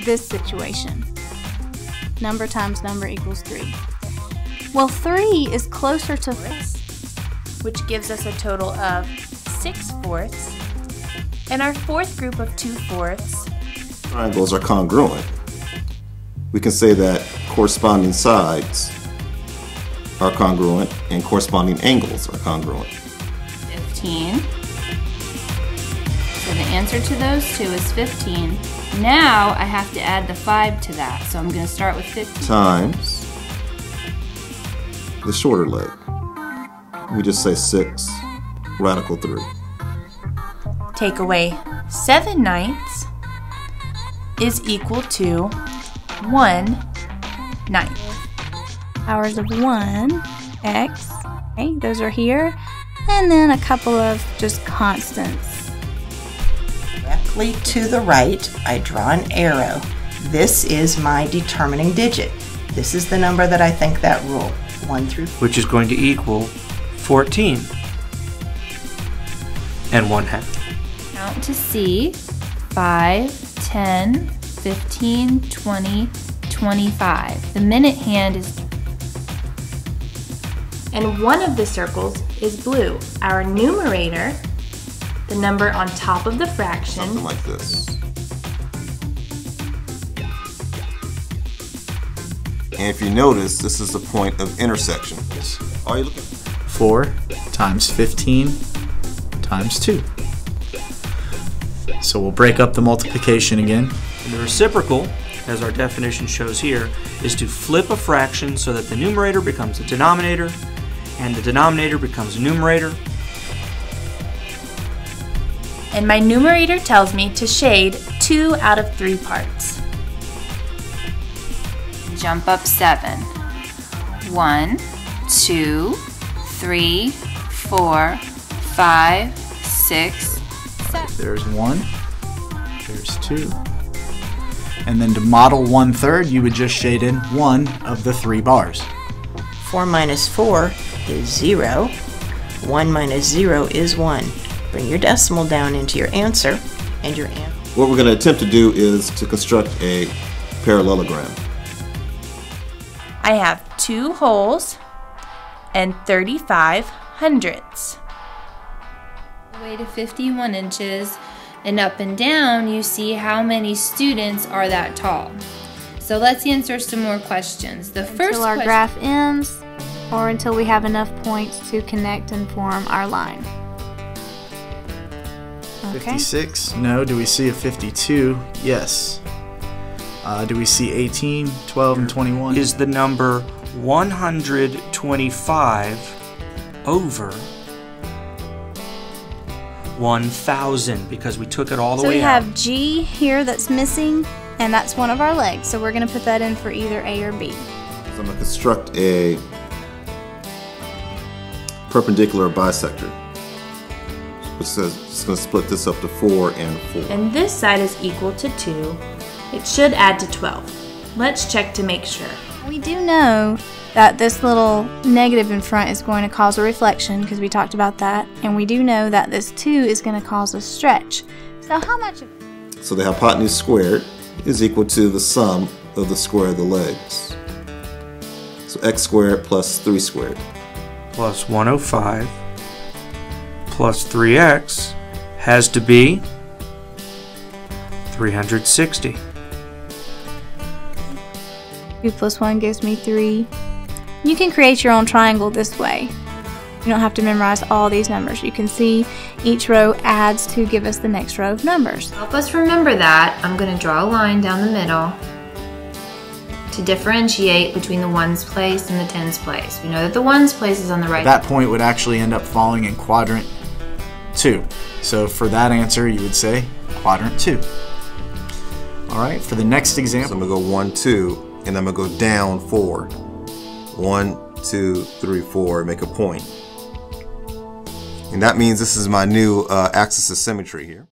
this situation. Number times number equals 3. Well, 3 is closer to 4, which gives us a total of 6 fourths. And our fourth group of 2 fourths. Triangles are congruent. We can say that corresponding sides are congruent and corresponding angles are congruent. 15. So the answer to those two is 15. Now I have to add the 5 to that. So I'm going to start with 15. Times the shorter leg. We just say 6 radical 3. Take away 7/9 is equal to 1/9. Powers of 1, x, okay, those are here, and then a couple of just constants. Directly to the right, I draw an arrow. This is my determining digit. This is the number that I think that rule, 1 through 4. Which is going to equal 14 and 1/2. Count to see 5, 10, 15, 20, 25. The minute hand is, and one of the circles is blue. Our numerator, the number on top of the fraction, Something like this. And if you notice, this is the point of intersection. Are you looking? 4 times 15 times 2. So we'll break up the multiplication again. And the reciprocal, as our definition shows here, is to flip a fraction so that the numerator becomes a denominator and the denominator becomes a numerator. and my numerator tells me to shade 2 out of 3 parts. Jump up 7. 1, 2, 3, 4, 5, 6, 7. There's 1, there's 2. And then to model 1/3, you would just shade in one of the 3 bars. 4 minus 4 is 0. 1 minus 0 is 1. Bring your decimal down into your answer, and your answer. What we're going to attempt to do is to construct a parallelogram. I have 2 wholes and 35 hundredths. Way to 51 inches, and up and down you see how many students are that tall. So let's answer some more questions. The first until our question, graph ends, or until we have enough points to connect and form our line. Okay. 56? No. Do we see a 52? Yes. Do we see 18, 12, and 21? Is the number 125 over 1,000, because we took it all the So way we out. have G here that's missing, and that's one of our legs. So we're going to put that in for either A or B. So I'm going to construct a perpendicular bisector, which says it's going to split this up to 4 and 4. and this side is equal to 2. It should add to 12. Let's check to make sure. We do know that this little negative in front is going to cause a reflection, because we talked about that, and we do know that this 2 is going to cause a stretch. So how much of So the hypotenuse squared is equal to the sum of the square of the legs. So x squared plus 3 squared. Plus 105 plus 3x has to be 360. 2 plus 1 gives me 3. You can create your own triangle this way. You don't have to memorize all these numbers. You can see each row adds to give us the next row of numbers. Help us remember that, I'm going to draw a line down the middle to differentiate between the ones place and the tens place. We know that the ones place is on the right. That point would actually end up falling in quadrant 2. So for that answer, you would say quadrant 2. All right, for the next So example. I'm going to go 1, 2, and I'm going to go down 4. 1, 2, 3, 4, make a point. And that means this is my new axis of symmetry here.